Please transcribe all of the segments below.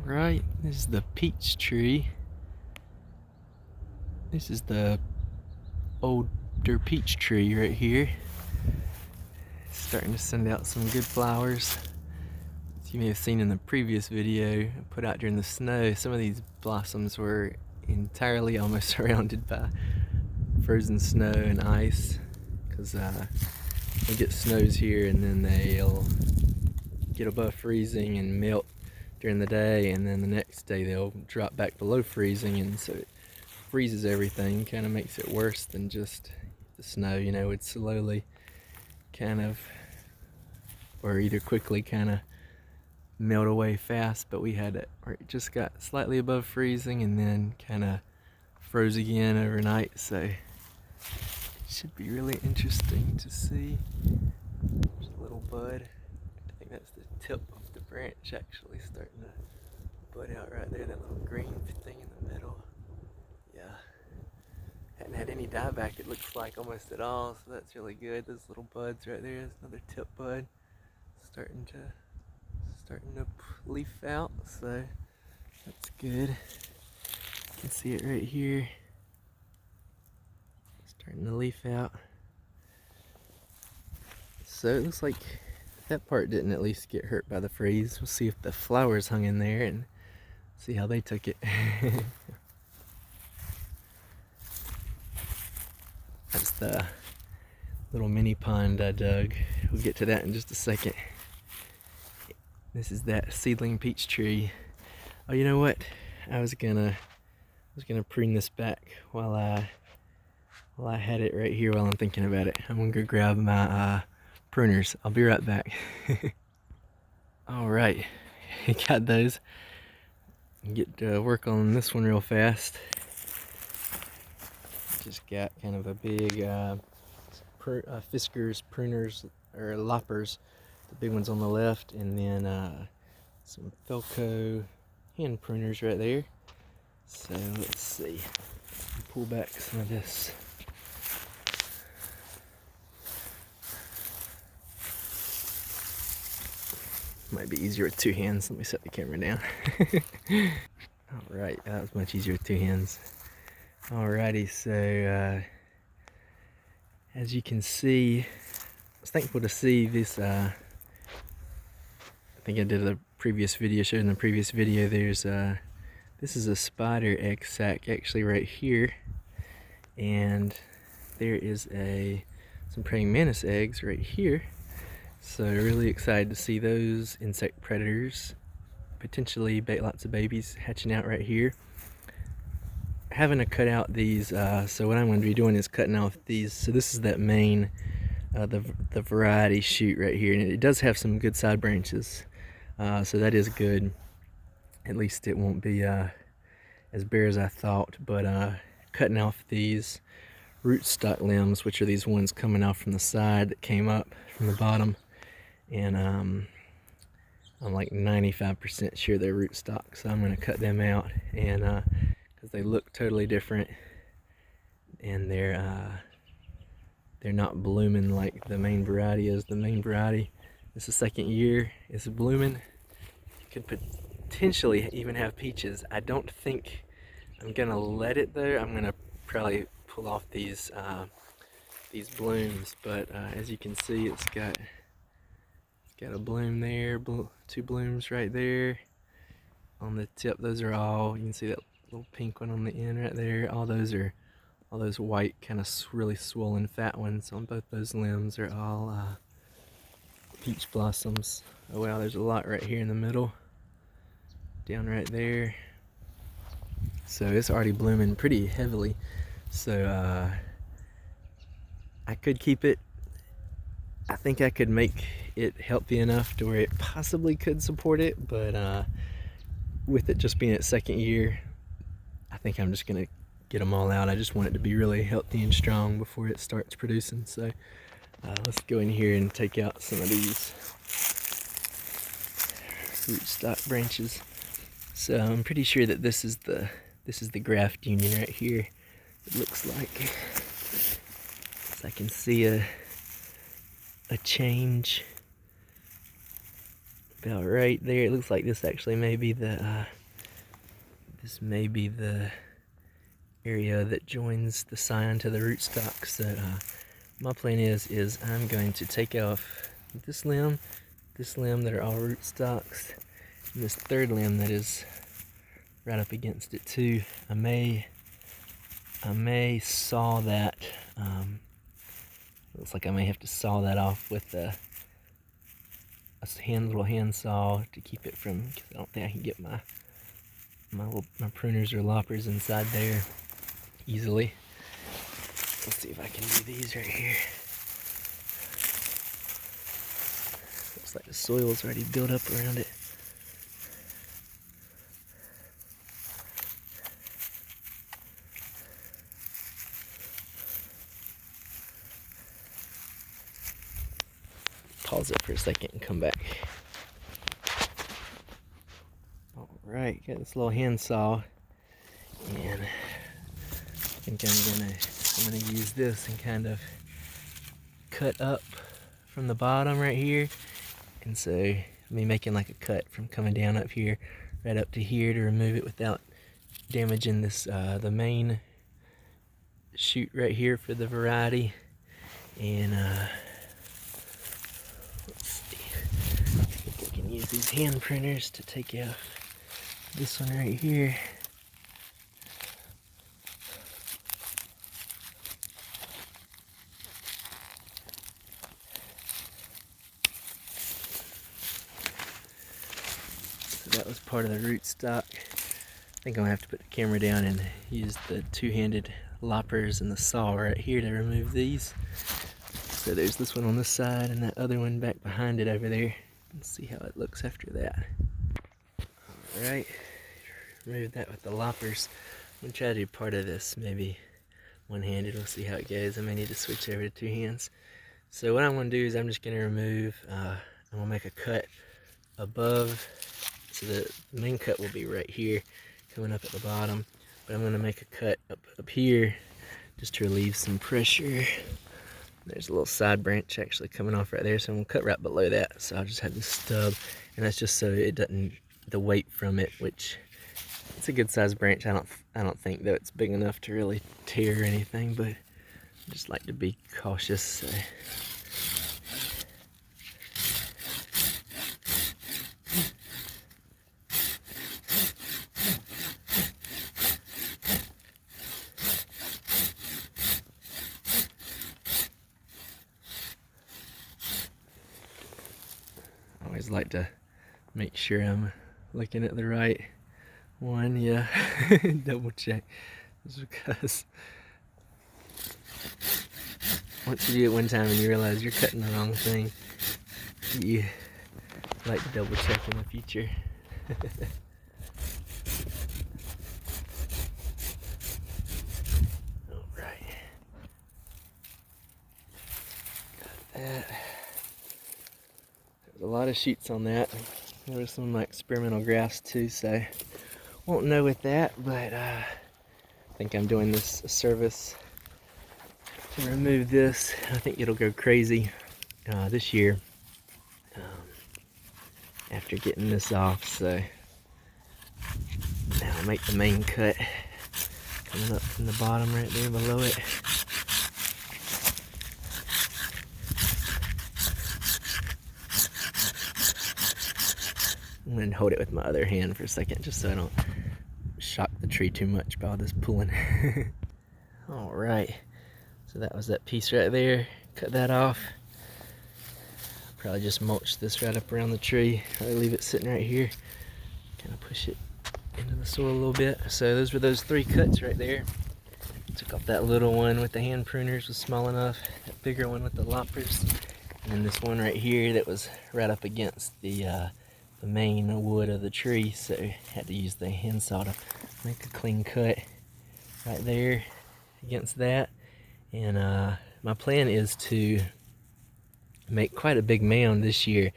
Right, this is the peach tree. This is the older peach tree right here. It's starting to send out some good flowers. As you may have seen in the previous video I put out during the snow, some of these blossoms were entirely almost surrounded by frozen snow and ice, because we get snows here and then they'll get above freezing and melt during the day, and then the next day they'll drop back below freezing, and so it freezes everything, kind of makes it worse than just the snow. You know, it's slowly kind of, or either quickly kind of melt away fast, but we had it where it just got slightly above freezing and then kind of froze again overnight, so it should be really interesting to see. There's a little bud. I think that's the tip of the branch actually starting to bud out right there, that little green thing in the middle. Yeah, hadn't had any dieback, it looks like, almost at all, so that's really good. Those little buds right there, there's another tip bud starting to leaf out, so that's good. You can see it right here, starting to leaf out. So it looks like that part didn't at least get hurt by the freeze. We'll see if the flowers hung in there and see how they took it. That's the little mini pond I dug. We'll get to that in just a second. This is that seedling peach tree. Oh, you know what? I was gonna prune this back while I had it right here while I'm thinking about it. I'm gonna go grab my pruners. I'll be right back. All right, got those. Get to work on this one real fast. Just got kind of a big Fiskars pruners, or loppers, the big ones on the left, and then some Felco hand pruners right there. So let's see, pull back some of this. Might be easier with two hands. Let me set the camera down. Alright, that was much easier with two hands. Alrighty, so as you can see, I was thankful to see this. I think I did a previous video, showed in the previous video, there's this is a spider egg sac actually right here, and there is some praying mantis eggs right here. So really excited to see those insect predators potentially lots of babies hatching out right here. Having to cut out these, so what I'm going to be doing is cutting off these. So this is that main, the variety shoot right here, and it does have some good side branches, so that is good. At least it won't be as bare as I thought, but cutting off these rootstock limbs, which are these ones coming off from the side that came up from the bottom, and I'm like 95% sure they're rootstock, so I'm going to cut them out, and because they look totally different, and they're not blooming like the main variety is. The main variety, this is second year, it's blooming. Could potentially even have peaches. I don't think I'm gonna let it though. I'm gonna probably pull off these blooms, but as you can see, it's got a bloom there, two blooms right there on the tip. Those are all, you can see that little pink one on the end right there. All those white, kind of really swollen fat ones on both those limbs are all peach blossoms. Oh wow, there's a lot right here in the middle, down right there. So it's already blooming pretty heavily. So I could keep it. I think I could make it healthy enough to where it possibly could support it, but with it just being its second year, I think I'm just gonna get them all out. I just want it to be really healthy and strong before it starts producing. So let's go in here and take out some of these rootstock branches. So I'm pretty sure that this is the graft union right here. It looks like, so I can see a change about right there. It looks like this actually may be the area that joins the sign to the rootstock. So my plan is I'm going to take off this limb that are all rootstocks, and this third limb that is right up against it too. I may saw that. Looks like I may have to saw that off with a little hand saw to keep it from, because I don't think I can get my pruners or loppers inside there easily. Let's see if I can do these right here. Looks like the soil's already built up around it. Pause it for a second and come back. Alright, got this little hand saw, and I think I'm gonna use this and kind of cut up from the bottom right here. And so me making like a cut from coming down up here right up to here to remove it without damaging this the main shoot right here for the variety. And let's see, I think I can use these hand pruners to take out this one right here. So that was part of the rootstock. I think I'm gonna have to put the camera down and use the two-handed loppers and the saw right here to remove these. So there's this one on this side and that other one back behind it over there. Let's see how it looks after that. Alright, remove that with the loppers. I'm gonna try to do part of this maybe one-handed. We'll see how it goes. I may need to switch over to two hands. So what I'm gonna do is I'm just gonna remove, I'm gonna make a cut above, so the main cut will be right here, coming up at the bottom. But I'm gonna make a cut up here just to relieve some pressure. There's a little side branch actually coming off right there, so I'm gonna cut right below that. So I'll just have this stub, and that's just so it doesn't, the weight from it, which it's a good sized branch. I don't think that it's big enough to really tear or anything, but I just like to be cautious. So. I always like to make sure I'm looking at the right one, yeah. Double check, just because once you do it one time and you realize you're cutting the wrong thing, you like to double check in the future. Alright, got that. There's a lot of shoots on that. There was some of my experimental grass too, so won't know with that, but I think I'm doing this a service to remove this. I think it'll go crazy this year after getting this off. So now I'll make the main cut coming up from the bottom right there below it. I'm going to hold it with my other hand for a second just so I don't shock the tree too much by all this pulling. Alright, so that was that piece right there. Cut that off. Probably just mulch this right up around the tree. Probably leave it sitting right here. Kind of push it into the soil a little bit. So those were those 3 cuts right there. Took off that little one with the hand pruners, was small enough. That bigger one with the loppers. And then this one right here that was right up against the main wood of the tree, so had to use the handsaw to make a clean cut right there against that. And my plan is to make quite a big mound this year,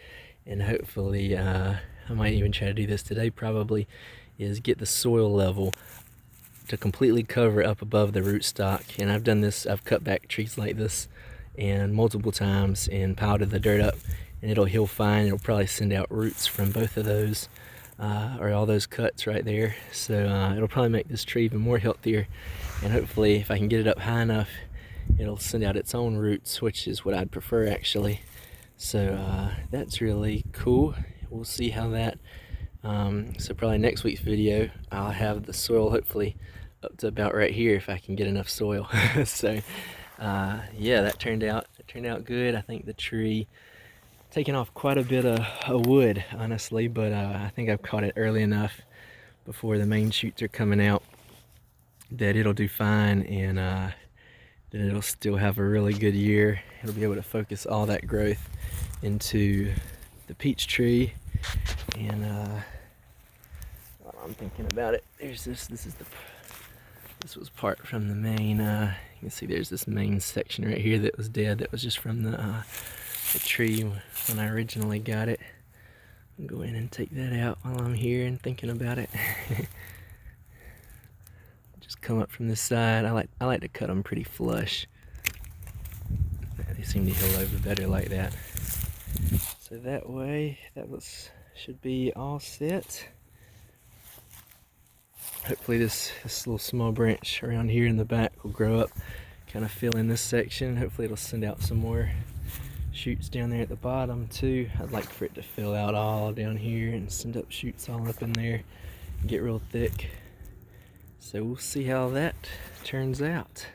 and hopefully I might even try to do this today probably, is get the soil level to completely cover up above the rootstock. And I've done this, I've cut back trees like this and multiple times and piled the dirt up and it'll heal fine. It'll probably send out roots from both of those, or all those cuts right there. So it'll probably make this tree even more healthier, and hopefully if I can get it up high enough, it'll send out its own roots, which is what I'd prefer actually. So that's really cool. We'll see how that, so probably next week's video, I'll have the soil hopefully up to about right here if I can get enough soil. So yeah, that turned out good. I think the tree taking off quite a bit of wood, honestly, but I think I've caught it early enough before the main shoots are coming out that it'll do fine, and that it'll still have a really good year. It'll be able to focus all that growth into the peach tree. And while I'm thinking about it, there's this was part from the main, you can see there's this main section right here that was dead, that was just from the tree when I originally got it. I'll go in and take that out while I'm here and thinking about it. Just come up from this side. I like to cut them pretty flush. They seem to heal over better like that. So that way, should be all set. Hopefully this little small branch around here in the back will grow up, kind of fill in this section. Hopefully it'll send out some more shoots down there at the bottom too. I'd like for it to fill out all down here and send up shoots all up in there and get real thick. So we'll see how that turns out.